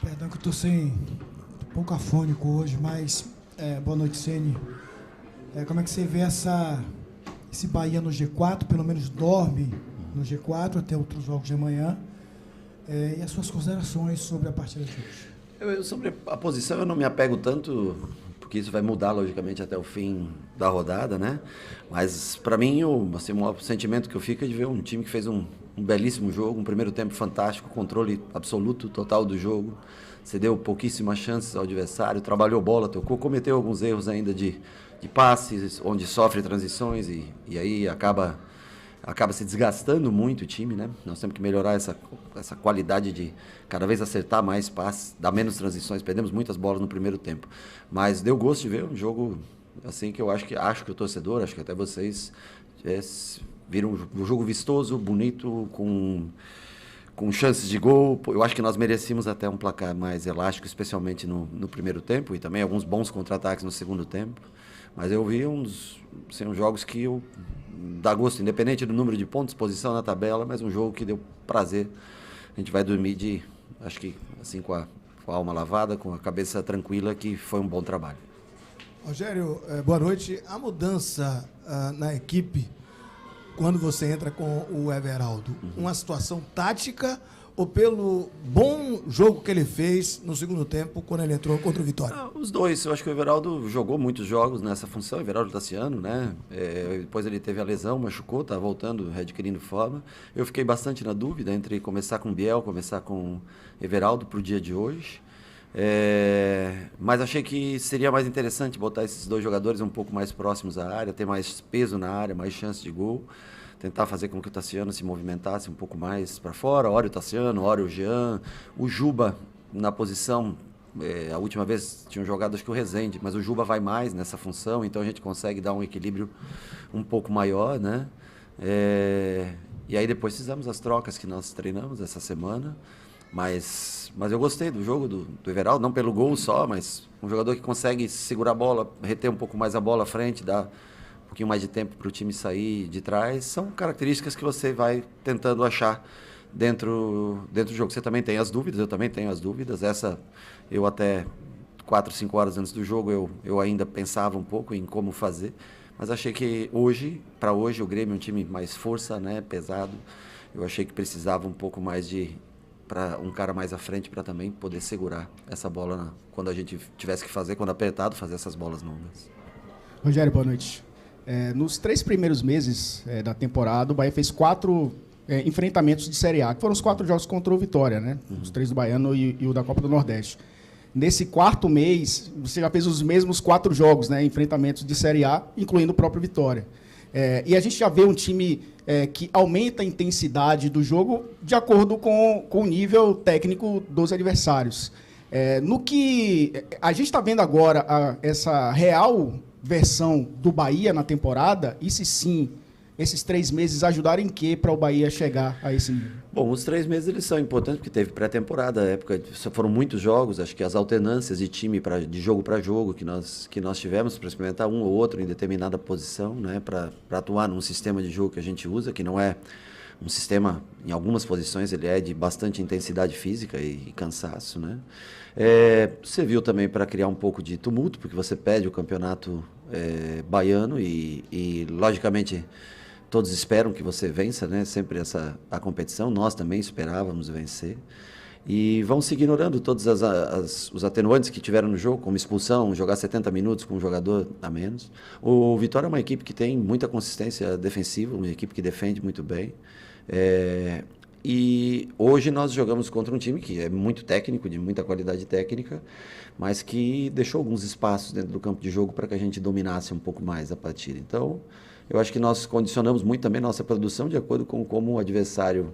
Perdão que eu tô sem um pouco afônico hoje, mas boa noite, Ceni. Como é que você vê esse Bahia no G4? Pelo menos dorme no G4 até outros jogos de amanhã. E as suas considerações sobre a partida de hoje? Sobre a posição eu não me apego tanto, porque isso vai mudar logicamente até o fim da rodada, né? Mas para mim o sentimento que eu fico é de ver um time que fez um belíssimo jogo, um primeiro tempo fantástico, controle absoluto, total do jogo, cedeu pouquíssimas chances ao adversário, trabalhou bola, tocou, cometeu alguns erros ainda de passes, onde sofre transições e aí acaba se desgastando muito o time, né? Nós temos que melhorar essa qualidade de cada vez acertar mais passes, dar menos transições, perdemos muitas bolas no primeiro tempo. Mas deu gosto de ver um jogo assim que eu acho que o torcedor, acho que até vocês viram um jogo vistoso, bonito, com chances de gol. Eu acho que nós merecíamos até um placar mais elástico, especialmente no primeiro tempo, e também alguns bons contra-ataques no segundo tempo. Mas eu vi uns jogos que dá gosto, independente do número de pontos, posição na tabela, mas um jogo que deu prazer. A gente vai dormir acho que assim com a alma lavada, com a cabeça tranquila, que foi um bom trabalho. Rogério, boa noite. A mudança na equipe, quando você entra com o Everaldo, uma situação tática ou pelo bom jogo que ele fez no segundo tempo, quando ele entrou contra o Vitória? Os dois. Eu acho que o Everaldo jogou muitos jogos nessa função, o Everaldo Tassiano, né? Depois ele teve a lesão, machucou, tá voltando, readquirindo forma. Eu fiquei bastante na dúvida entre começar com o Biel, começar com o Everaldo para o dia de hoje. Mas achei que seria mais interessante botar esses dois jogadores um pouco mais próximos à área, ter mais peso na área, mais chance de gol. Tentar fazer com que o Tassiano se movimentasse um pouco mais para fora, ora o Tassiano, ora o Jean, o Juba na posição, a última vez tinham jogado acho que o Rezende, mas o Juba vai mais nessa função, então a gente consegue dar um equilíbrio um pouco maior, né? E aí depois fizemos as trocas que nós treinamos essa semana, mas eu gostei do jogo do Everaldo, não pelo gol só, mas um jogador que consegue segurar a bola, reter um pouco mais a bola à frente, dar um pouquinho mais de tempo para o time sair de trás, são características que você vai tentando achar dentro do jogo. Você também tem as dúvidas, eu também tenho as dúvidas. Eu até 4, 5 horas antes do jogo, eu ainda pensava um pouco em como fazer, mas achei que para hoje, o Grêmio é um time mais força, né, pesado. Eu achei que precisava um pouco mais para um cara mais à frente para também poder segurar essa bola quando a gente tivesse que fazer, quando apertado, fazer essas bolas longas. Rogério, boa noite. Nos 3 primeiros meses da temporada, o Bahia fez 4 enfrentamentos de Série A, que foram os 4 jogos contra o Vitória, né? Os 3 do Baiano e o da Copa do Nordeste. Nesse 4º mês, você já fez os mesmos 4 jogos, né? Enfrentamentos de Série A, incluindo o próprio Vitória. E a gente já vê um time que aumenta a intensidade do jogo de acordo com o nível técnico dos adversários. No que a gente está vendo agora, essa real versão do Bahia na temporada, e se sim, esses 3 meses ajudaram em quê para o Bahia chegar a esse nível? Bom, os 3 meses eles são importantes porque teve pré-temporada, época foram muitos jogos, acho que as alternâncias de time de jogo para jogo que nós tivemos para experimentar um ou outro em determinada posição, né, para atuar num sistema de jogo que a gente usa, que não é um sistema, em algumas posições ele é de bastante intensidade física e cansaço, né? Você viu também para criar um pouco de tumulto, porque você pede o campeonato baiano e logicamente todos esperam que você vença, né? Sempre a competição, nós também esperávamos vencer. E vão se ignorando todos os atenuantes que tiveram no jogo, como expulsão, jogar 70 minutos com um jogador a menos. O Vitória é uma equipe que tem muita consistência defensiva, uma equipe que defende muito bem. E hoje nós jogamos contra um time que é muito técnico, de muita qualidade técnica, mas que deixou alguns espaços dentro do campo de jogo para que a gente dominasse um pouco mais a partida. Então, eu acho que nós condicionamos muito também nossa produção de acordo com como o adversário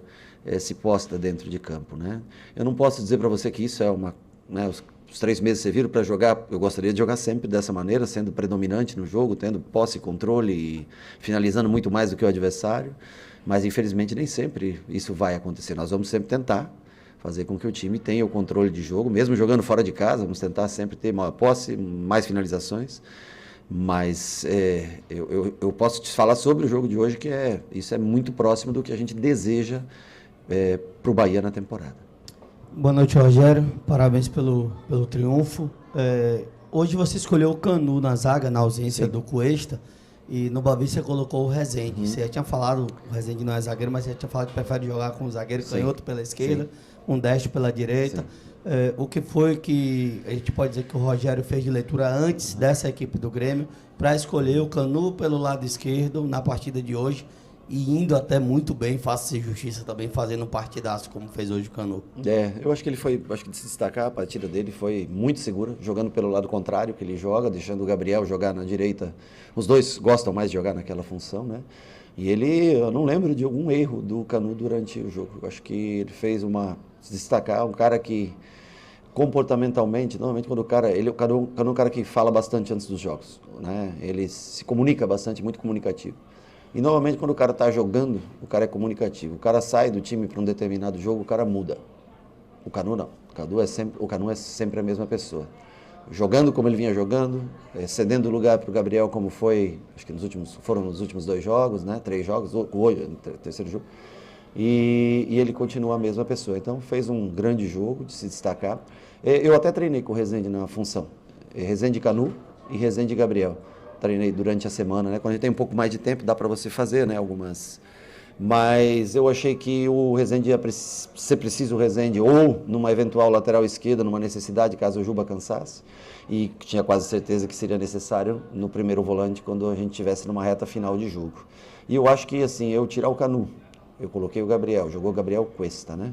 se posta dentro de campo, né? Eu não posso dizer para você que isso é né, os 3 meses serviram para jogar. Eu gostaria de jogar sempre dessa maneira, sendo predominante no jogo, tendo posse e controle e finalizando muito mais do que o adversário. Mas, infelizmente, nem sempre isso vai acontecer. Nós vamos sempre tentar fazer com que o time tenha o controle de jogo, mesmo jogando fora de casa, vamos tentar sempre ter maior posse, mais finalizações. Mas eu posso te falar sobre o jogo de hoje, que isso é muito próximo do que a gente deseja para o Bahia na temporada. Boa noite, Rogério. Parabéns pelo triunfo. Hoje você escolheu o Canu na zaga, na ausência do Cuesta, e no Bavi você colocou o Rezende. Você já tinha falado, o Rezende não é zagueiro, mas você já tinha falado que prefere jogar com o zagueiro canhoto pela esquerda, um destro pela direita. O que foi que a gente pode dizer que o Rogério fez de leitura antes dessa equipe do Grêmio para escolher o Canu pelo lado esquerdo na partida de hoje, e indo até muito bem, faça-se justiça também, fazendo um partidaço como fez hoje o Canu. Eu acho que ele foi, acho que de se destacar, a partida dele foi muito segura, jogando pelo lado contrário que ele joga, deixando o Gabriel jogar na direita. Os dois gostam mais de jogar naquela função, né? E eu não lembro de algum erro do Canu durante o jogo. Eu acho que ele fez se destacar, um cara que comportamentalmente, normalmente quando o Canu é um cara que fala bastante antes dos jogos, né? Ele se comunica bastante, muito comunicativo. E normalmente quando o cara está jogando, o cara é comunicativo. O cara sai do time para um determinado jogo, o cara muda. O Canu não. O Canu é sempre a mesma pessoa. Jogando como ele vinha jogando, cedendo lugar para o Gabriel, como foi, acho que foram nos últimos 2 jogos, né? 3 jogos, hoje, terceiro jogo. E ele continua a mesma pessoa. Então fez um grande jogo de se destacar. Eu até treinei com o Rezende na função. Rezende Canu e Rezende Gabriel. Treinei durante a semana, né? Quando a gente tem um pouco mais de tempo, dá para você fazer, né? Algumas. Mas eu achei que o Rezende ia ser preciso o Rezende ou numa eventual lateral esquerda, numa necessidade, caso o Juba cansasse. E tinha quase certeza que seria necessário no primeiro volante, quando a gente estivesse numa reta final de jogo. E eu acho que, assim, eu tirar o Canu, eu coloquei o Gabriel, jogou o Gabriel Cuesta, né?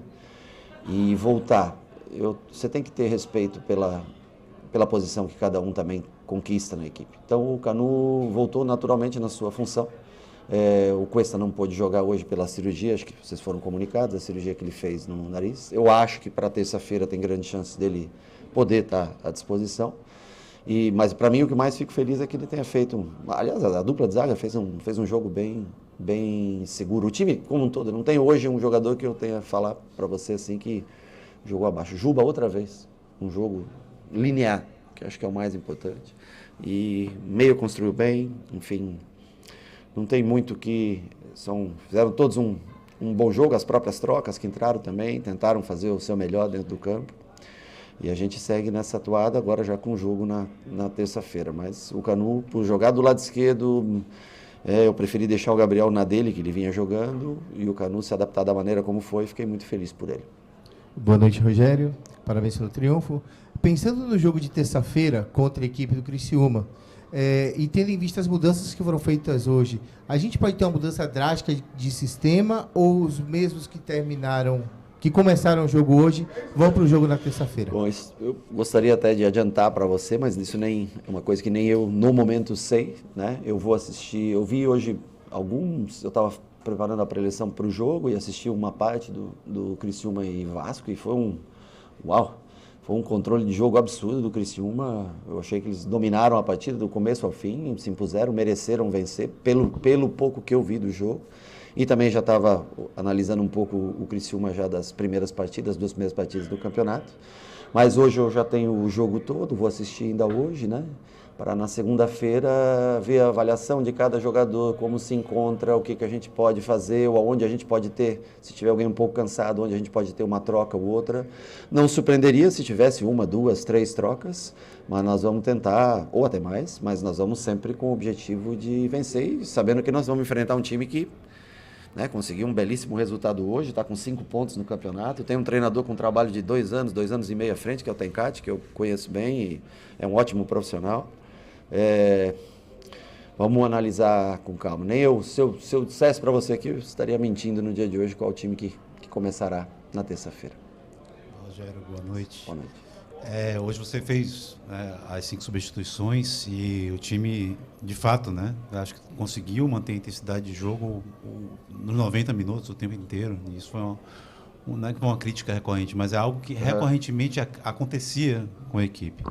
E voltar. Você tem que ter respeito pela posição que cada um também conquista na equipe. Então o Canu voltou naturalmente na sua função. O Cuesta não pôde jogar hoje pela cirurgia, acho que vocês foram comunicados, a cirurgia que ele fez no nariz. Eu acho que para terça-feira tem grande chance dele poder estar à disposição. Mas para mim o que mais fico feliz é que ele tenha feito, aliás, a dupla de zaga fez um jogo bem seguro. O time como um todo, não tem hoje um jogador que eu tenha a falar para você assim que jogou abaixo. Juba outra vez, um jogo linear, que acho que é o mais importante. E meio construiu bem, enfim, não tem muito que... Fizeram todos um bom jogo, as próprias trocas que entraram também, tentaram fazer o seu melhor dentro do campo. E a gente segue nessa toada agora já com o jogo na terça-feira. Mas o Canu, por jogar do lado esquerdo, eu preferi deixar o Gabriel na dele, que ele vinha jogando, e o Canu se adaptar da maneira como foi, fiquei muito feliz por ele. Boa noite, Rogério. Parabéns pelo triunfo. Pensando no jogo de terça-feira contra a equipe do Criciúma, e tendo em vista as mudanças que foram feitas hoje, a gente pode ter uma mudança drástica de sistema ou os mesmos que começaram o jogo hoje, vão para o jogo na terça-feira? Bom, eu gostaria até de adiantar para você, mas isso é uma coisa que nem eu no momento sei, né? Eu vou assistir, eu vi hoje eu estava preparando a preleção para o jogo e assisti uma parte do Criciúma e Vasco e foi foi um controle de jogo absurdo do Criciúma. Eu achei que eles dominaram a partida do começo ao fim, se impuseram, mereceram vencer pelo pouco que eu vi do jogo. E também já estava analisando um pouco o Criciúma já das primeiras partidas, 2 primeiras partidas do campeonato. Mas hoje eu já tenho o jogo todo, vou assistir ainda hoje, né? Para na segunda-feira ver a avaliação de cada jogador, como se encontra, o que a gente pode fazer, ou aonde a gente pode ter, se tiver alguém um pouco cansado, onde a gente pode ter uma troca ou outra. Não surpreenderia se tivesse 1, 2, 3 trocas, mas nós vamos tentar, ou até mais, mas nós vamos sempre com o objetivo de vencer, e sabendo que nós vamos enfrentar um time que conseguiu um belíssimo resultado hoje, está com 5 pontos no campeonato. Tem um treinador com um trabalho de 2 anos e meio à frente, que é o Tencati, que eu conheço bem e é um ótimo profissional. Vamos analisar com calma. Se eu dissesse para você aqui, eu estaria mentindo no dia de hoje qual time que começará na terça-feira. Rogério, boa noite. Boa noite. Hoje você fez as 5 substituições e o time, de fato, acho que conseguiu manter a intensidade de jogo nos 90 minutos, o tempo inteiro. E isso foi não é uma crítica recorrente, mas é algo que recorrentemente acontecia com a equipe.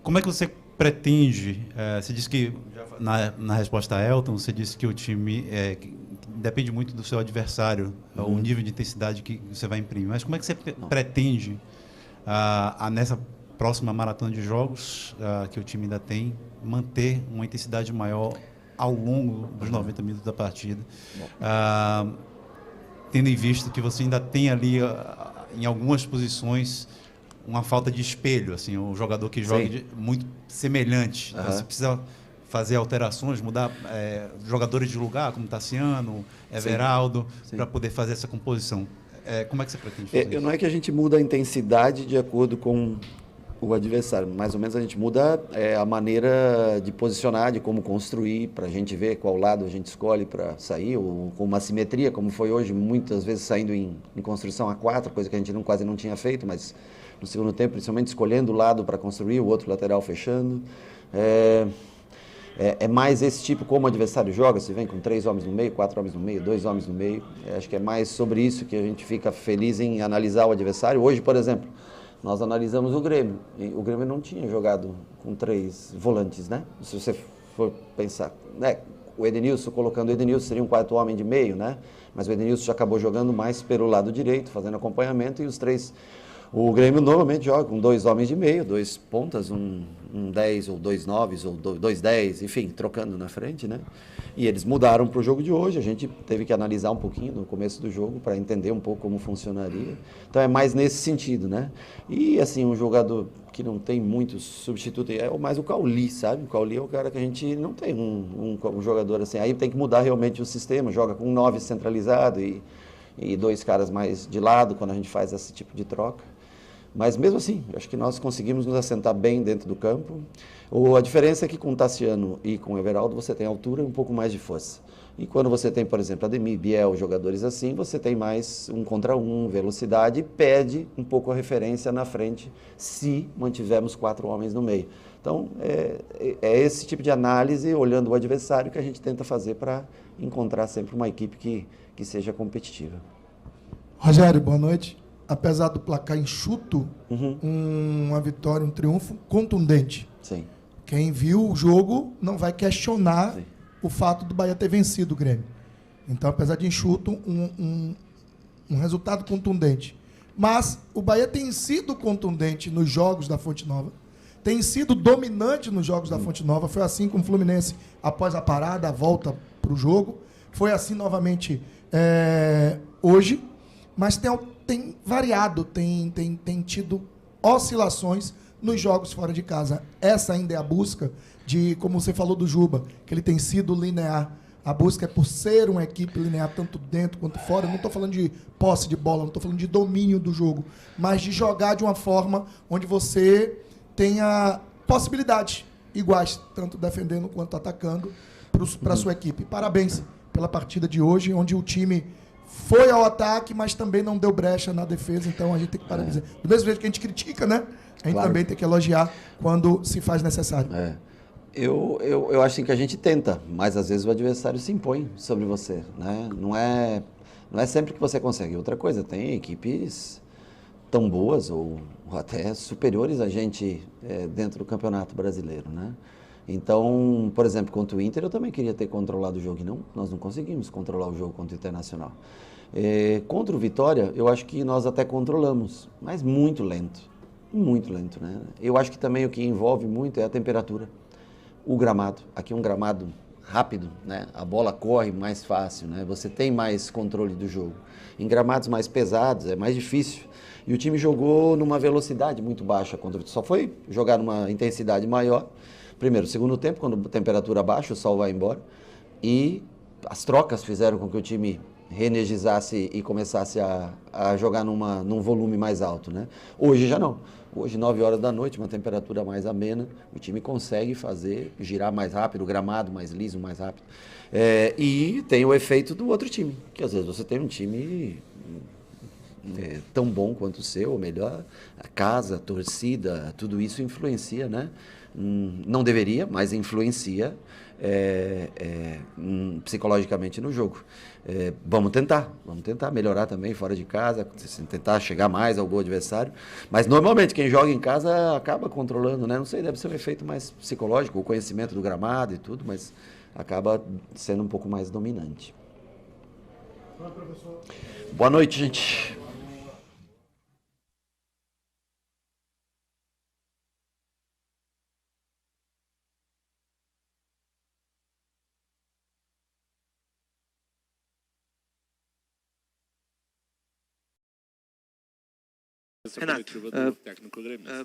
Como é que você pretende, você disse que, na resposta a Elton, você disse que o time depende muito do seu adversário, o nível de intensidade que você vai imprimir, mas como é que você pretende, nessa próxima maratona de jogos que o time ainda tem, manter uma intensidade maior ao longo dos 90 minutos da partida? tendo em vista que você ainda tem ali, em algumas posições, uma falta de espelho, assim, um jogador que joga muito semelhante. Então, você precisa fazer alterações, mudar jogadores de lugar, como Tassiano, Everaldo, para poder fazer essa composição. Como é que você pretende fazer isso? Não é que a gente muda a intensidade de acordo com o adversário. Mais ou menos a gente muda a maneira de posicionar, de como construir, para a gente ver qual lado a gente escolhe para sair, ou com uma simetria, como foi hoje, muitas vezes saindo em construção a 4, coisa que a gente quase não tinha feito, mas no segundo tempo, principalmente escolhendo o lado para construir, o outro lateral fechando. É mais esse tipo como o adversário joga, se vem com 3 homens no meio, 4 homens no meio, 2 homens no meio. Acho que é mais sobre isso que a gente fica feliz em analisar o adversário. Hoje, por exemplo, nós analisamos o Grêmio. E o Grêmio não tinha jogado com 3 volantes, né? Se você for pensar, né? O Edenilson, colocando o Edenilson, seria um 4º homem de meio, né? Mas o Edenilson já acabou jogando mais pelo lado direito, fazendo acompanhamento, e os 3... O Grêmio normalmente joga com 2 homens de meio, 2 pontas, um 10 ou 2 9 ou 2 10, enfim, trocando na frente, né? E eles mudaram para o jogo de hoje, a gente teve que analisar um pouquinho no começo do jogo para entender um pouco como funcionaria. Então é mais nesse sentido, né? E assim, um jogador que não tem muitos substitutos, é mais o Cauli, sabe? O Cauli é o cara que a gente não tem um jogador assim, aí tem que mudar realmente o sistema, joga com 9 centralizado e 2 caras mais de lado quando a gente faz esse tipo de troca. Mas mesmo assim, acho que nós conseguimos nos assentar bem dentro do campo. A diferença é que com o Tassiano e com o Everaldo você tem altura e um pouco mais de força. E quando você tem, por exemplo, Ademir, Biel, jogadores assim, você tem mais 1 contra 1, velocidade, e perde um pouco a referência na frente se mantivermos 4 homens no meio. Então, é esse tipo de análise, olhando o adversário, que a gente tenta fazer para encontrar sempre uma equipe que seja competitiva. Rogério, boa noite. Apesar do placar enxuto, uma vitória, um triunfo contundente. Sim. Quem viu o jogo não vai questionar o fato do Bahia ter vencido o Grêmio. Então, apesar de enxuto, um resultado contundente. Mas o Bahia tem sido contundente nos jogos da Fonte Nova, tem sido dominante nos jogos da Fonte Nova. Foi assim com o Fluminense após a parada, a volta para o jogo. Foi assim novamente hoje. Mas tem variado, tem tido oscilações nos jogos fora de casa. Essa ainda é a busca de, como você falou do Juba, que ele tem sido linear. A busca é por ser uma equipe linear, tanto dentro quanto fora. Eu não estou falando de posse de bola, não estou falando de domínio do jogo, mas de jogar de uma forma onde você tenha possibilidades iguais, tanto defendendo quanto atacando, para a sua equipe. Parabéns pela partida de hoje, onde o time foi ao ataque, mas também não deu brecha na defesa, então a gente tem que parabenizar. Do mesmo jeito que a gente critica, né? A gente também tem que elogiar quando se faz necessário. Eu acho que a gente tenta, mas às vezes o adversário se impõe sobre você, né? Não é sempre que você consegue. Outra coisa, tem equipes tão boas ou até superiores a gente dentro do Campeonato Brasileiro, né? Então, por exemplo, contra o Inter, eu também queria ter controlado o jogo, e nós não conseguimos controlar o jogo contra o Internacional. Contra o Vitória, eu acho que nós até controlamos, mas muito lento, né? Eu acho que também o que envolve muito é a temperatura, o gramado. Aqui é um gramado rápido, né? A bola corre mais fácil, né? Você tem mais controle do jogo. Em gramados mais pesados é mais difícil. E o time jogou numa velocidade muito baixa, só foi jogar numa intensidade maior. Primeiro, segundo tempo, quando a temperatura baixa, o sol vai embora. E as trocas fizeram com que o time reenergizasse e começasse a jogar num volume mais alto, né? Hoje já não. Hoje, 9 horas da noite, uma temperatura mais amena, o time consegue girar mais rápido, o gramado mais liso, mais rápido. E tem o efeito do outro time, que às vezes você tem um time tão bom quanto o seu, ou melhor, a casa, a torcida, tudo isso influencia, né? Não deveria, mas influencia psicologicamente no jogo. Vamos tentar melhorar também fora de casa, tentar chegar mais ao gol adversário, mas normalmente quem joga em casa acaba controlando, né? Não sei, deve ser um efeito mais psicológico, o conhecimento do gramado e tudo, mas acaba sendo um pouco mais dominante. Boa noite, gente. Renato,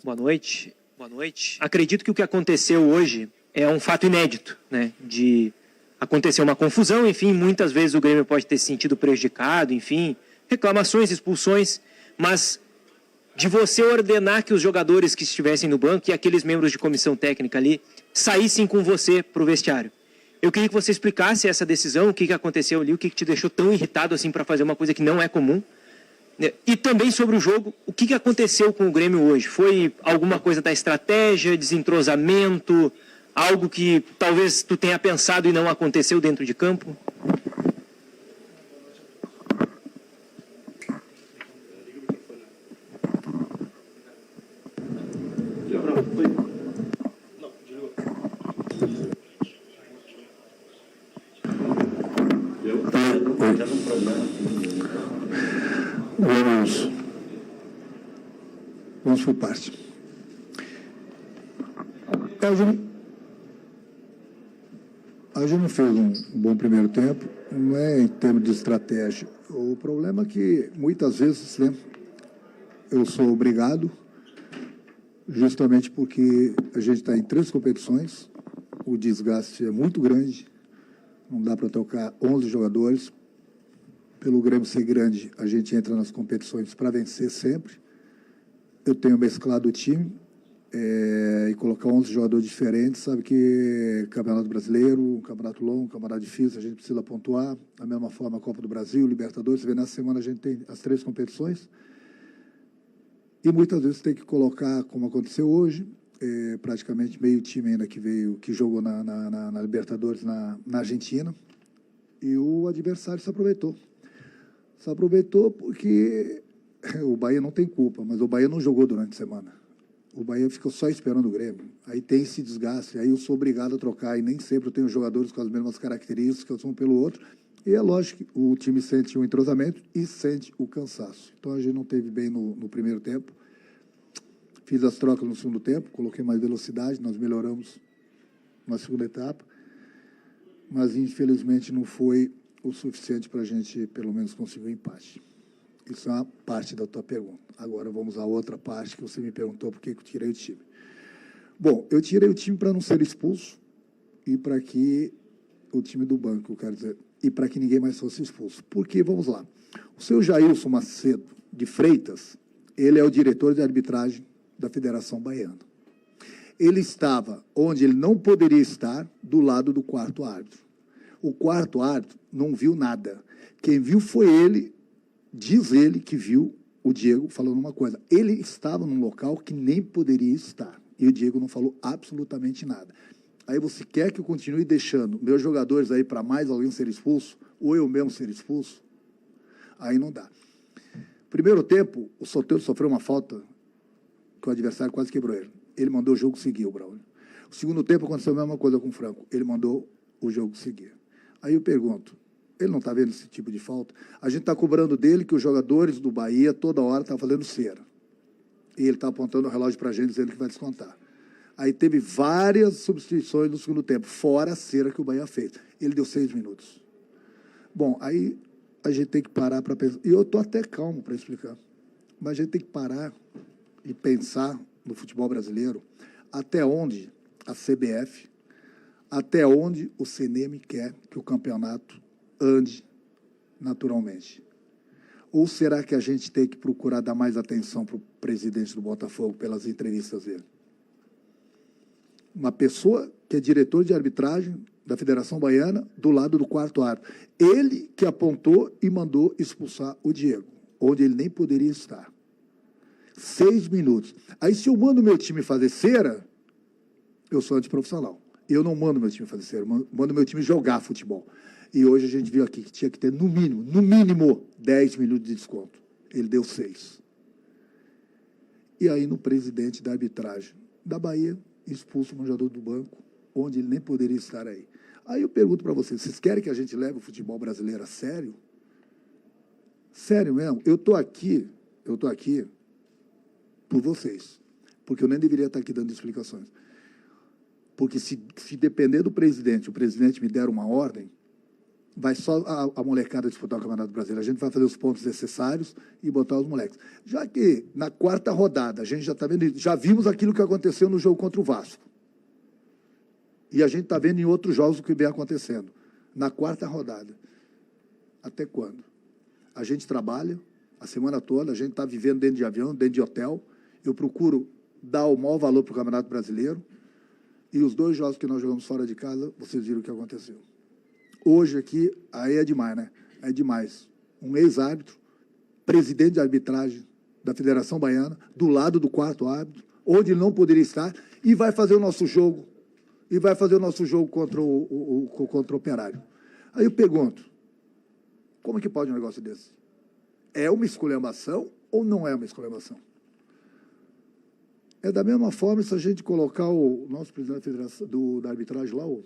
boa noite. Boa noite. Acredito que o que aconteceu hoje é um fato inédito, né? De acontecer uma confusão, enfim, muitas vezes o Grêmio pode ter se sentido prejudicado, enfim, reclamações, expulsões, mas de você ordenar que os jogadores que estivessem no banco e aqueles membros de comissão técnica ali saíssem com você para o vestiário. Eu queria que você explicasse essa decisão, o que aconteceu ali, o que te deixou tão irritado assim para fazer uma coisa que não é comum. E também sobre o jogo, o que aconteceu com o Grêmio hoje? Foi alguma coisa da estratégia, desentrosamento, algo que talvez tu tenha pensado e não aconteceu dentro de campo? Vamos por parte. A gente não fez um bom primeiro tempo, não é em termos de estratégia. O problema é que, muitas vezes, né, eu sou obrigado, justamente porque a gente está em 3 competições, o desgaste é muito grande, não dá para tocar 11 jogadores. Pelo Grêmio ser grande, a gente entra nas competições para vencer sempre. Eu tenho mesclado o time e colocar 11 jogadores diferentes, sabe que Campeonato Brasileiro, um campeonato longo, um campeonato difícil, a gente precisa pontuar. Da mesma forma, a Copa do Brasil, Libertadores, você vê, nessa semana a gente tem as 3 competições. E muitas vezes tem que colocar, como aconteceu hoje, praticamente meio time ainda que jogou na Libertadores na Argentina, e o adversário se aproveitou. Se aproveitou porque o Bahia não tem culpa, mas o Bahia não jogou durante a semana. O Bahia ficou só esperando o Grêmio. Aí tem esse desgaste, aí eu sou obrigado a trocar, e nem sempre eu tenho jogadores com as mesmas características, um pelo outro. E é lógico que o time sente o entrosamento e sente o cansaço. Então a gente não teve bem no primeiro tempo. Fiz as trocas no segundo tempo, coloquei mais velocidade, nós melhoramos na segunda etapa. Mas infelizmente não foi o suficiente para a gente, pelo menos, conseguir um empate. Isso é uma parte da tua pergunta. Agora vamos à outra parte que você me perguntou por que eu tirei o time. Bom, eu tirei o time para não ser expulso e para que o time do banco, quero dizer, e para que ninguém mais fosse expulso. Porque, vamos lá, o seu Jailson Macedo de Freitas, ele é o diretor de arbitragem da Federação Baiana. Ele estava onde ele não poderia estar, do lado do quarto árbitro. O quarto árbitro não viu nada. Quem viu foi ele, diz ele que viu o Diego falando uma coisa. Ele estava num local que nem poderia estar. E o Diego não falou absolutamente nada. Aí você quer que eu continue deixando meus jogadores aí para mais alguém ser expulso? Ou eu mesmo ser expulso? Aí não dá. Primeiro tempo, o Soteldo sofreu uma falta que o adversário quase quebrou ele. Ele mandou o jogo seguir, o Braulio. O segundo tempo aconteceu a mesma coisa com o Franco. Ele mandou o jogo seguir. Aí eu pergunto, ele não está vendo esse tipo de falta? A gente está cobrando dele que os jogadores do Bahia toda hora estão fazendo cera. E ele está apontando o relógio para a gente, dizendo que vai descontar. Aí teve várias substituições no segundo tempo, fora a cera que o Bahia fez. Ele deu 6 minutos. Bom, aí a gente tem que parar para pensar. E eu estou até calmo para explicar. Mas a gente tem que parar e pensar no futebol brasileiro até onde a CBF, até onde o CNM quer que o campeonato ande naturalmente. Ou será que a gente tem que procurar dar mais atenção para o presidente do Botafogo pelas entrevistas dele? Uma pessoa que é diretor de arbitragem da Federação Baiana, do lado do quarto árbitro. Ele que apontou e mandou expulsar o Diego, onde ele nem poderia estar. 6 minutos. Aí, se eu mando meu time fazer cera, eu sou antiprofissional. Eu não mando meu time fazer cera, eu mando meu time jogar futebol. E hoje a gente viu aqui que tinha que ter, no mínimo, 10 minutos de desconto. Ele deu 6. E aí, no presidente da arbitragem da Bahia, expulso o jogador do banco, onde ele nem poderia estar aí. Aí eu pergunto para vocês querem que a gente leve o futebol brasileiro a sério? Sério mesmo? Eu estou aqui por vocês, porque eu nem deveria estar aqui dando explicações. Porque se depender do presidente, o presidente me der uma ordem, vai só a molecada disputar o Campeonato Brasileiro. A gente vai fazer os pontos necessários e botar os moleques. Já que na quarta rodada, a gente já está vendo, já vimos aquilo que aconteceu no jogo contra o Vasco. E a gente está vendo em outros jogos o que vem acontecendo. Na quarta rodada. Até quando? A gente trabalha a semana toda, a gente está vivendo dentro de avião, dentro de hotel. Eu procuro dar o maior valor para o Campeonato Brasileiro. E os 2 jogos que nós jogamos fora de casa, vocês viram o que aconteceu. Hoje aqui, aí é demais, né? É demais. Um ex-árbitro, presidente de arbitragem da Federação Baiana, do lado do quarto árbitro, onde ele não poderia estar, e vai fazer o nosso jogo. E vai fazer o nosso jogo contra o Operário. Aí eu pergunto, como é que pode um negócio desse? É uma esculhambação ou não é uma esculhambação? É da mesma forma se a gente colocar o nosso presidente da Federação, da arbitragem lá, o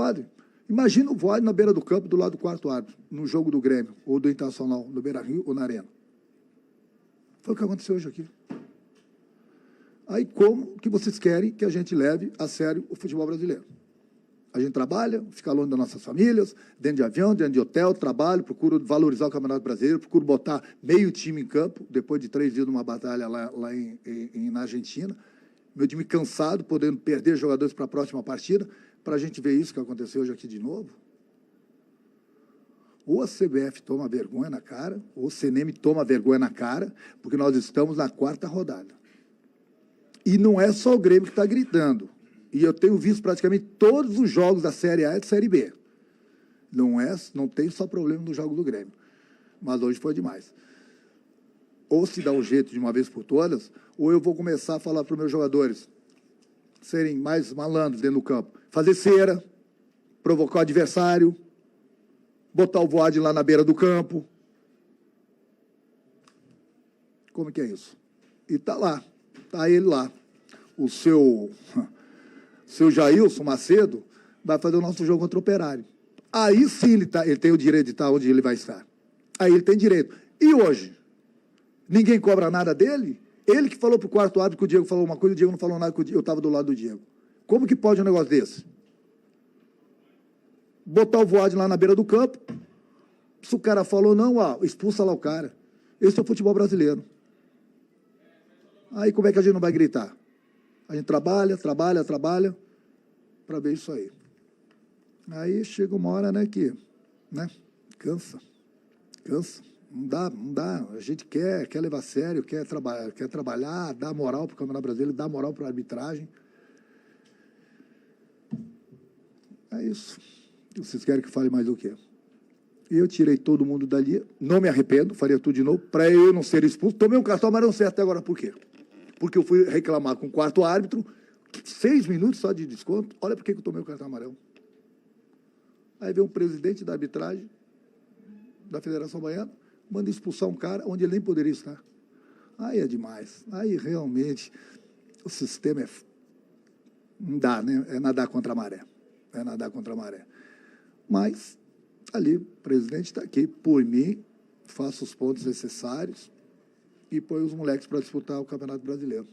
Adri. Imagina o Voade na beira do campo, do lado do quarto árbitro, no jogo do Grêmio, ou do Internacional, no Beira-Rio ou na Arena. Foi o que aconteceu hoje aqui. Aí como que vocês querem que a gente leve a sério o futebol brasileiro? A gente trabalha, fica longe das nossas famílias, dentro de avião, dentro de hotel, trabalho, procuro valorizar o Campeonato Brasileiro, procuro botar meio time em campo, depois de 3 dias de uma batalha lá na Argentina, meu time cansado, podendo perder jogadores para a próxima partida, para a gente ver isso que aconteceu hoje aqui de novo. Ou a CBF toma vergonha na cara, ou o CNM toma vergonha na cara, porque nós estamos na quarta rodada. E não é só o Grêmio que está gritando. E eu tenho visto praticamente todos os jogos da Série A e da Série B. Não tem só problema no jogo do Grêmio. Mas hoje foi demais. Ou se dá um jeito de uma vez por todas, ou eu vou começar a falar para os meus jogadores serem mais malandros dentro do campo. Fazer cera, provocar o adversário, botar o Voade lá na beira do campo. Como que é isso? E está lá. Está ele lá. O seu Jailson Macedo vai fazer o nosso jogo contra o Operário. Aí sim ele tem o direito de estar onde ele vai estar. Aí ele tem direito. E hoje? Ninguém cobra nada dele? Ele que falou para o quarto árbitro que o Diego falou uma coisa, o Diego não falou nada, que eu estava do lado do Diego. Como que pode um negócio desse? Botar o Voade lá na beira do campo, se o cara falou não, expulsa lá o cara. Esse é o futebol brasileiro. Aí como é que a gente não vai gritar? A gente trabalha para ver isso aí. Aí chega uma hora, né, que, né, cansa. Não dá. A gente quer levar a sério, quer trabalhar, dar moral para o Campeonato Brasileiro, dar moral para a arbitragem. É isso. Vocês querem que fale mais o quê? Eu tirei todo mundo dali, não me arrependo, faria tudo de novo, para eu não ser expulso. Tomei um cartão amarelo certo até agora, por quê? Porque eu fui reclamar com o quarto árbitro, 6 minutos só de desconto. Olha por que eu tomei o cartão amarelo. Aí vem um presidente da arbitragem da Federação Baiana, manda expulsar um cara onde ele nem poderia estar. Aí é demais. Aí realmente o sistema não dá, né? É nadar contra a maré. Mas ali o presidente está aqui, por mim, faço os pontos necessários e põe os moleques para disputar o Campeonato Brasileiro.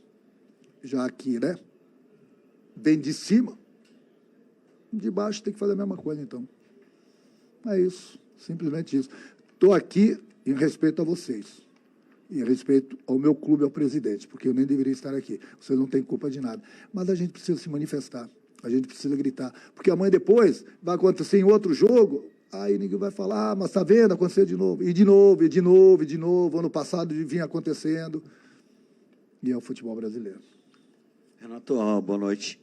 Já aqui, né? Vem de cima, de baixo tem que fazer a mesma coisa, então. É isso, simplesmente isso. Estou aqui em respeito a vocês, em respeito ao meu clube, ao presidente, porque eu nem deveria estar aqui. Vocês não têm culpa de nada. Mas a gente precisa se manifestar, a gente precisa gritar, porque amanhã depois vai acontecer em outro jogo, aí ninguém vai falar, mas está vendo, aconteceu de novo, e de novo, ano passado vinha acontecendo, e é o futebol brasileiro. Renato, boa noite.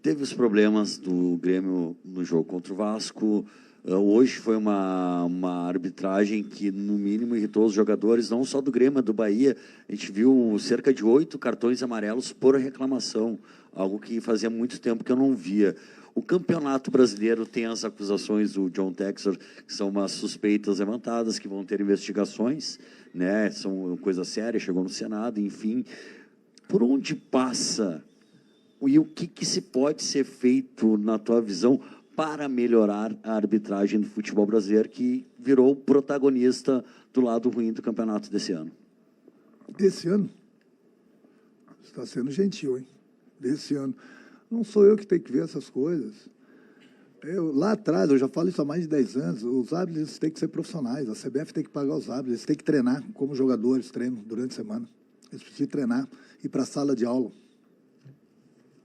Teve os problemas do Grêmio no jogo contra o Vasco. Hoje foi uma arbitragem que, no mínimo, irritou os jogadores, não só do Grêmio, mas do Bahia. A gente viu cerca de 8 cartões amarelos por reclamação, algo que fazia muito tempo que eu não via. O Campeonato Brasileiro tem as acusações do John Textor, que são umas suspeitas levantadas, que vão ter investigações, né? São coisa séria, chegou no Senado, enfim. Por onde passa e o que se pode ser feito, na tua visão, para melhorar a arbitragem do futebol brasileiro, que virou protagonista do lado ruim do campeonato desse ano? Desse ano? Você está sendo gentil, hein? Desse ano. Não sou eu que tenho que ver essas coisas. Lá atrás, eu já falo isso há mais de 10 anos, os árbitros têm que ser profissionais, a CBF tem que pagar os árbitros, eles têm que treinar como jogadores treinam durante a semana. Eles precisam treinar, ir para a sala de aula.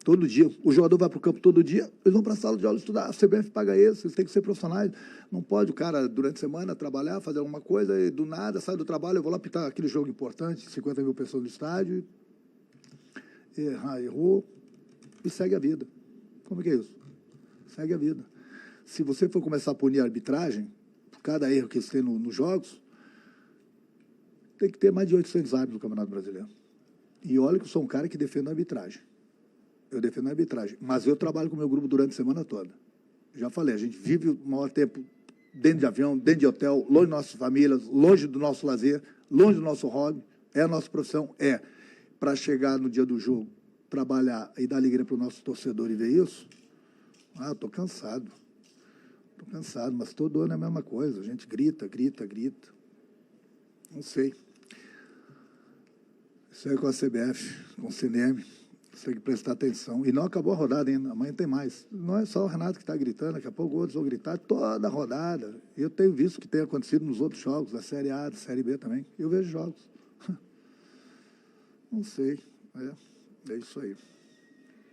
Todo dia. O jogador vai para o campo todo dia, eles vão para a sala de aula estudar. A CBF paga eles têm que ser profissionais. Não pode o cara, durante a semana, trabalhar, fazer alguma coisa, e do nada, sai do trabalho, eu vou lá pitar aquele jogo importante, 50 mil pessoas no estádio, errou, e segue a vida. Como é que é isso? Segue a vida. Se você for começar a punir a arbitragem, por cada erro que eles têm nos jogos, tem que ter mais de 800 árbitros no Campeonato Brasileiro. E olha que eu sou um cara que defende a arbitragem. Eu defendo a arbitragem. Mas eu trabalho com o meu grupo durante a semana toda. Já falei, a gente vive o maior tempo dentro de avião, dentro de hotel, longe de nossas famílias, longe do nosso lazer, longe do nosso hobby. É a nossa profissão. Para chegar no dia do jogo, trabalhar e dar alegria para o nosso torcedor e ver isso, estou cansado. Estou cansado, mas todo ano é a mesma coisa. A gente grita. Não sei. Isso aí com a CBF, com o CNM. Você tem que prestar atenção. E não acabou a rodada ainda. Amanhã tem mais. Não é só o Renato que está gritando, daqui a pouco outros vão gritar toda a rodada. Eu tenho visto o que tem acontecido nos outros jogos, da Série A, da Série B também. Eu vejo jogos. Não sei. É isso aí.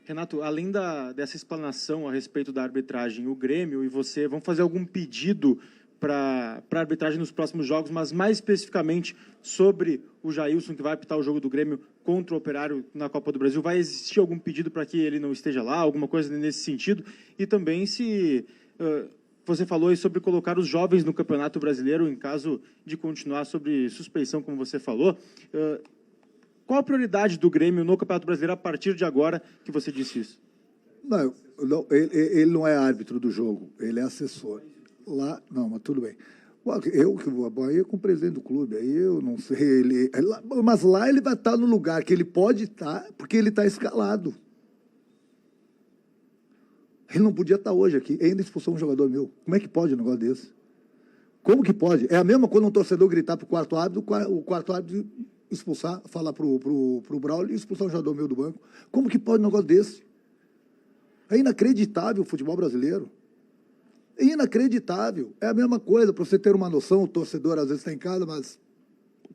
Renato, além dessa explanação a respeito da arbitragem, o Grêmio e você vão fazer algum pedido para a arbitragem nos próximos jogos, mas mais especificamente sobre o Jailson, que vai apitar o jogo do Grêmio contra o Operário na Copa do Brasil? Vai existir algum pedido para que ele não esteja lá, alguma coisa nesse sentido? E também se você falou aí sobre colocar os jovens no Campeonato Brasileiro em caso de continuar sobre suspeição, como você falou. Qual a prioridade do Grêmio no Campeonato Brasileiro a partir de agora que você disse isso? Não, ele não é árbitro do jogo, ele é assessor. Lá, não, mas tudo bem. Eu que vou aí com o presidente do clube, aí eu não sei, mas lá ele vai estar no lugar que ele pode estar, porque ele está escalado. Ele não podia estar hoje aqui, ainda expulsou um jogador meu. Como é que pode um negócio desse? Como que pode? É a mesma coisa um torcedor gritar para o quarto árbitro, o quarto árbitro expulsar, falar para o Braulio e expulsar um jogador meu do banco. Como que pode um negócio desse? É inacreditável o futebol brasileiro. É inacreditável. É a mesma coisa, para você ter uma noção, o torcedor às vezes está em casa, mas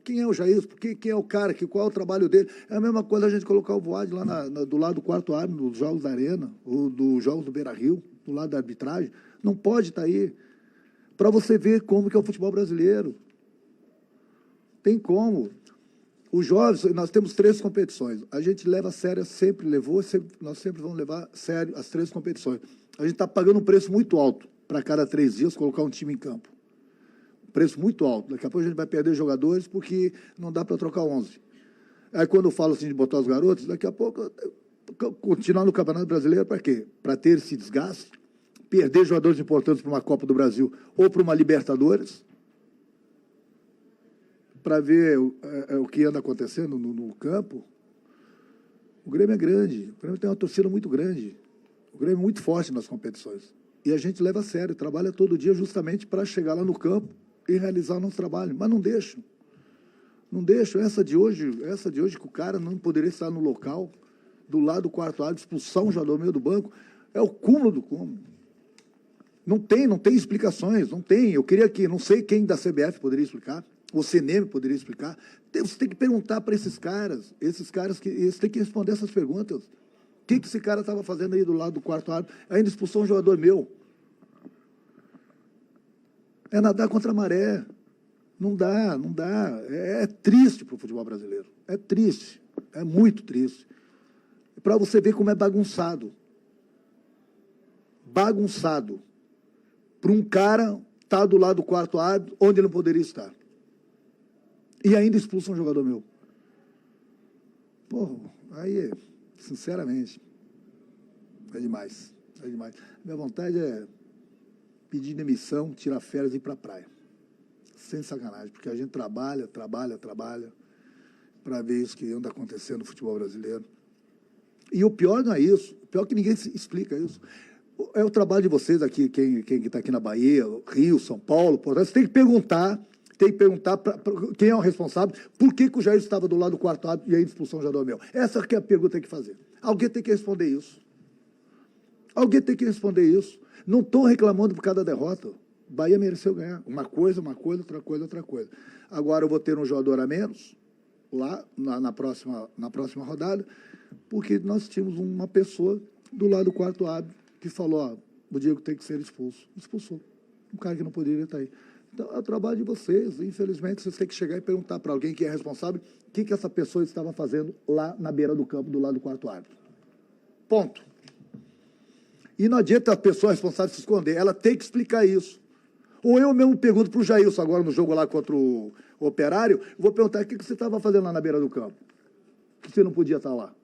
quem é o Jailson? Quem é o cara? Qual é o trabalho dele? É a mesma coisa a gente colocar o Voad lá do lado do quarto árbitro, dos jogos da Arena, ou dos jogos do Beira-Rio, do lado da arbitragem. Não pode estar aí. Para você ver como que é o futebol brasileiro. Tem como. Os jovens, nós temos 3 competições. A gente leva a sério, sempre levou, nós sempre vamos levar a sério as 3 competições. A gente está pagando um preço muito alto para cada 3 dias colocar um time em campo. Preço muito alto. Daqui a pouco a gente vai perder jogadores porque não dá para trocar 11. Aí quando eu falo assim de botar os garotos, daqui a pouco continuar no Campeonato Brasileiro para quê? Para ter esse desgaste, perder jogadores importantes para uma Copa do Brasil ou para uma Libertadores, para ver o que anda acontecendo no campo. O Grêmio é grande, o Grêmio tem uma torcida muito grande, o Grêmio é muito forte nas competições. E a gente leva a sério, trabalha todo dia justamente para chegar lá no campo e realizar o nosso trabalho. Mas não deixam. Não deixam. Essa de hoje que o cara não poderia estar no local, do lado do quarto árbitro, expulsar um jogador meio do banco, é o cúmulo do cúmulo. Não tem explicações, não tem. Eu queria que, não sei quem da CBF poderia explicar, o CNM poderia explicar. Você tem que perguntar para esses caras que eles têm que responder essas perguntas. O que esse cara estava fazendo aí do lado do quarto árbitro? Ainda expulsou um jogador meu. É nadar contra a maré. Não dá. É triste para o futebol brasileiro. É triste. É muito triste. Para você ver como é bagunçado. Bagunçado. Para um cara estar do lado do quarto árbitro, onde ele não poderia estar. E ainda expulsa um jogador meu. Pô, aí, sinceramente, é demais. É demais. Minha vontade é pedir demissão, tirar férias e ir para a praia. Sem sacanagem, porque a gente trabalha para ver isso que anda acontecendo no futebol brasileiro. E o pior não é isso. O pior é que ninguém explica isso. É o trabalho de vocês aqui, quem está aqui na Bahia, Rio, São Paulo, Porto. Você tem que perguntar para quem é o responsável, por que o Jair estava do lado do quarto árbitro e aí expulsão já do meu. Essa que é a pergunta que tem que fazer. Alguém tem que responder isso. Alguém tem que responder isso. Não estou reclamando por cada derrota. O Bahia mereceu ganhar. Uma coisa, outra coisa. Agora eu vou ter um jogador a menos lá na próxima rodada, porque nós tínhamos uma pessoa do lado do quarto árbitro que falou, ó, o Diego tem que ser expulso. Expulsou. Um cara que não poderia estar aí. Então, é o trabalho de vocês. Infelizmente, vocês têm que chegar e perguntar para alguém que é responsável o que essa pessoa estava fazendo lá na beira do campo, do lado do quarto árbitro. Ponto. E não adianta a pessoa responsável se esconder. Ela tem que explicar isso. Ou eu mesmo pergunto para o Jailson agora no jogo lá contra o Operário, vou perguntar o que você estava fazendo lá na beira do campo. Que você não podia estar lá.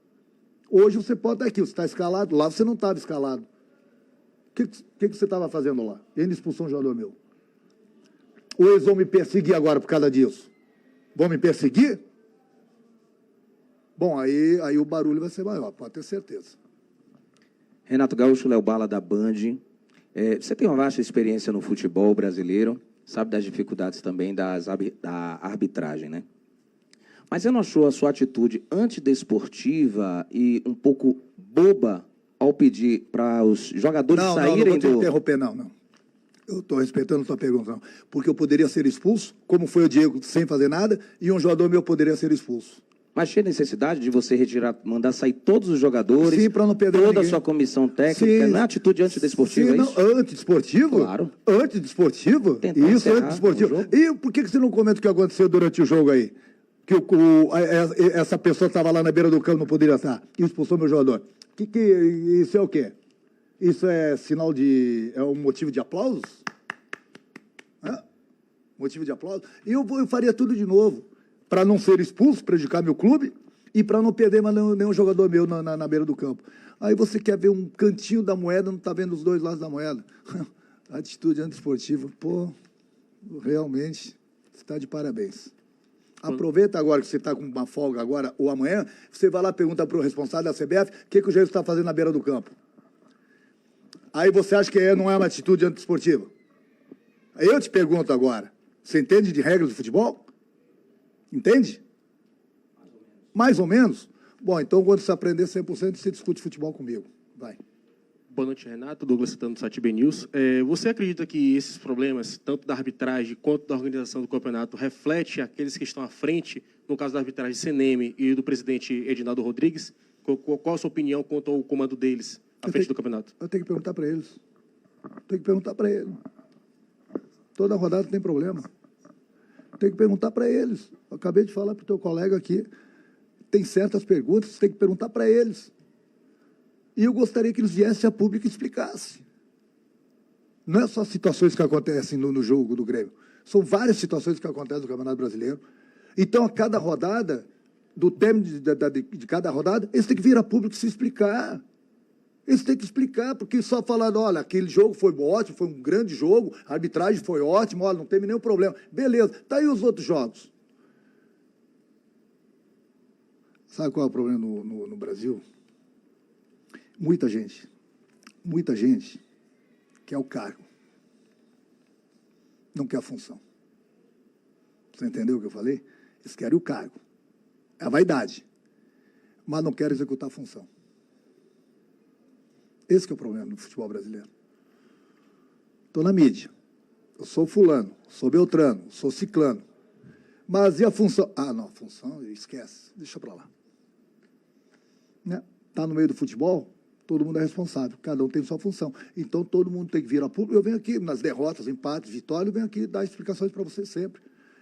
Hoje você pode estar aqui, você está escalado. Lá você não estava escalado. O que você estava fazendo lá? E ainda expulsou um jogador meu. Ou eles vão me perseguir agora por causa disso? Vão me perseguir? Bom, aí o barulho vai ser maior, pode ter certeza. Renato Gaúcho, Léo Bala, da Band. Você tem uma vasta experiência no futebol brasileiro, sabe das dificuldades também da arbitragem, né? Mas você não achou a sua atitude antidesportiva e um pouco boba ao pedir para os jogadores saírem não vou te interromper, não. Eu estou respeitando a sua pergunta, não. Porque eu poderia ser expulso, como foi o Diego, sem fazer nada, e um jogador meu poderia ser expulso. Mas tinha necessidade de você retirar, mandar sair todos os jogadores, sim, para não perder toda ninguém. A sua comissão técnica, sim, não é atitude antidesportiva, sim, é isso? Não, antidesportivo? Claro. Antidesportivo? Tentar isso, antidesportivo. E por que você não comenta o que aconteceu durante o jogo aí? Que essa pessoa estava lá na beira do campo, não poderia estar, e expulsou meu jogador. Isso é o quê? Isso é sinal de... é um motivo de aplausos? Motivo de aplauso? E eu faria tudo de novo, para não ser expulso, prejudicar meu clube, e para não perder mais nenhum jogador meu na beira do campo. Aí você quer ver um cantinho da moeda, não está vendo os dois lados da moeda. Atitude antiesportiva, pô, realmente, você está de parabéns. Aproveita agora que você está com uma folga agora, ou amanhã, você vai lá e pergunta para o responsável da CBF o que o Jair está fazendo na beira do campo. Aí você acha que não é uma atitude antiesportiva? Eu te pergunto agora, você entende de regras do futebol? Entende? Mais ou menos? Bom, então quando você aprender 100%, você discute futebol comigo. Vai. Boa noite, Renato. Douglas Santana, do site B News. Você acredita que esses problemas, tanto da arbitragem quanto da organização do campeonato, refletem aqueles que estão à frente, no caso da arbitragem CNM e do presidente Edinaldo Rodrigues? Qual a sua opinião quanto ao comando deles à frente do campeonato? Eu tenho que perguntar para eles. Tenho que perguntar para eles. Toda rodada tem problema. Tem que perguntar para eles. Eu acabei de falar para o teu colega aqui. Tem certas perguntas, você tem que perguntar para eles. E eu gostaria que eles viessem a público e explicassem. Não é só situações que acontecem no jogo do Grêmio. São várias situações que acontecem no Campeonato Brasileiro. Então, a cada rodada, do término de cada rodada, eles têm que vir a público e se explicar. Eles têm que explicar, porque só falando, olha, aquele jogo foi ótimo, foi um grande jogo, a arbitragem foi ótima, olha, não teve nenhum problema. Beleza, tá aí os outros jogos. Sabe qual é o problema no Brasil? Muita gente quer o cargo, não quer a função. Você entendeu o que eu falei? Eles querem o cargo, é a vaidade, mas não querem executar a função. Esse que é o problema do futebol brasileiro. Estou na mídia, eu sou fulano, sou beltrano, sou ciclano, mas e a função? Ah, não, a função, esquece, deixa para lá. Né? Tá no meio do futebol, todo mundo é responsável, cada um tem sua função. Então, todo mundo tem que vir a público. Eu venho aqui, nas derrotas, empates, vitórias, eu venho aqui dar explicações para vocês sempre.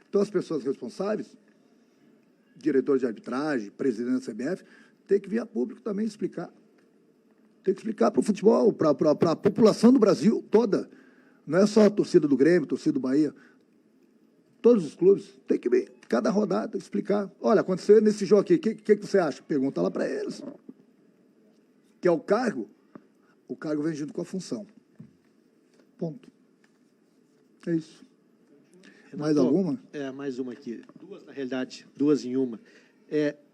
Então, as pessoas responsáveis, diretores de arbitragem, presidente da CBF, tem que vir a público também explicar. Tem que explicar para o futebol, para a população do Brasil toda. Não é só a torcida do Grêmio, a torcida do Bahia. Todos os clubes. Tem que vir, cada rodada, explicar. Olha, aconteceu nesse jogo aqui, o que você acha? Pergunta lá para eles. Que é o cargo vem junto com a função. Ponto. É isso. Renato, mais alguma? Mais uma aqui. Duas, na realidade, duas em uma.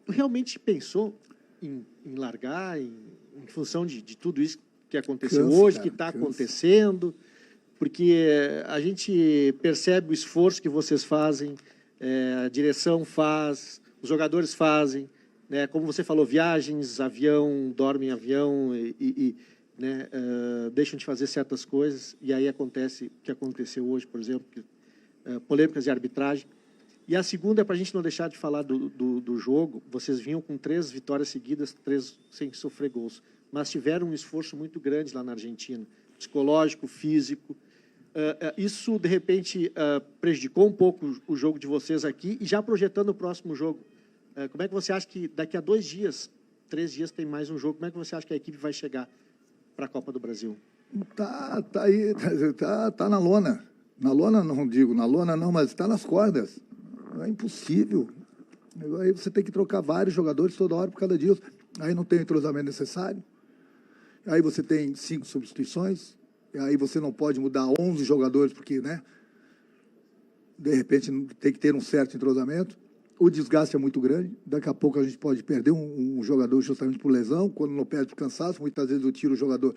Realmente pensou em largar, em função de tudo isso que aconteceu hoje, que está acontecendo? Porque a gente percebe o esforço que vocês fazem, a direção faz, os jogadores fazem, né? Como você falou, viagens, avião, dormem em avião, e né, deixam de fazer certas coisas, e aí acontece o que aconteceu hoje, por exemplo, polêmicas de arbitragem. E a segunda é para a gente não deixar de falar do jogo. Vocês vinham com 3 vitórias seguidas, 3 sem sofrer gols, mas tiveram um esforço muito grande lá na Argentina, psicológico, físico. Isso, de repente, prejudicou um pouco o jogo de vocês aqui, e já projetando o próximo jogo, como é que você acha que daqui a 2 dias, 3 dias tem mais um jogo, como é que você acha que a equipe vai chegar para a Copa do Brasil? Tá aí, tá na lona. Na lona, não digo, na lona não, mas está nas cordas. É impossível. Aí você tem que trocar vários jogadores toda hora por causa disso. Aí não tem o entrosamento necessário. Aí você tem 5 substituições. E aí você não pode mudar 11 jogadores, porque, né? De repente tem que ter um certo entrosamento. O desgaste é muito grande. Daqui a pouco a gente pode perder um jogador justamente por lesão. Quando não perde por cansaço, muitas vezes eu tiro o jogador.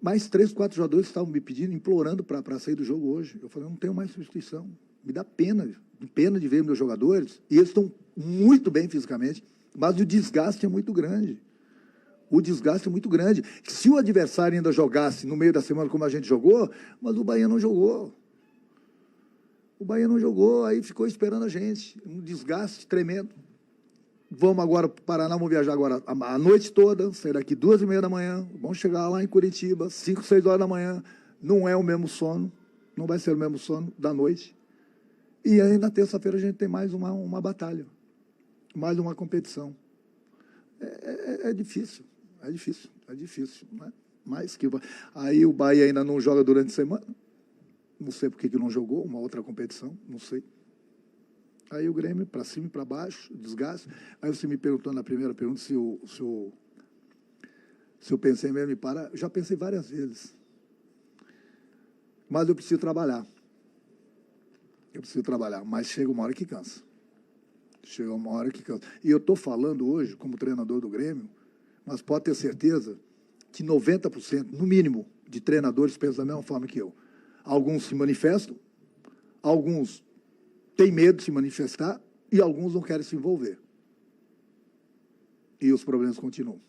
Mais 3, 4 jogadores estavam me pedindo, implorando para sair do jogo hoje. Eu falei, não tenho mais substituição. Me dá pena de ver meus jogadores. E eles estão muito bem fisicamente, mas o desgaste é muito grande. O desgaste é muito grande. Se o adversário ainda jogasse no meio da semana como a gente jogou, mas o Bahia não jogou. O Bahia não jogou, aí ficou esperando a gente. Um desgaste tremendo. Vamos agora para o Paraná, vamos viajar agora a noite toda, sair daqui 2h30 da manhã, vamos chegar lá em Curitiba, 5, 6 horas da manhã. Não é o mesmo sono, não vai ser o mesmo sono da noite. E aí, na terça-feira, a gente tem mais uma batalha, mais uma competição. É difícil, é difícil. Né? Mas que aí o Bahia ainda não joga durante a semana. Não sei por que não jogou, uma outra competição, não sei. Aí o Grêmio, para cima e para baixo, desgaste. Aí você me perguntou na primeira pergunta se eu pensei mesmo em parar. Já pensei várias vezes. Mas eu preciso trabalhar. Mas chega uma hora que cansa. E eu estou falando hoje, como treinador do Grêmio, mas pode ter certeza que 90%, no mínimo, de treinadores pensam da mesma forma que eu. Alguns se manifestam, alguns têm medo de se manifestar e alguns não querem se envolver. E os problemas continuam.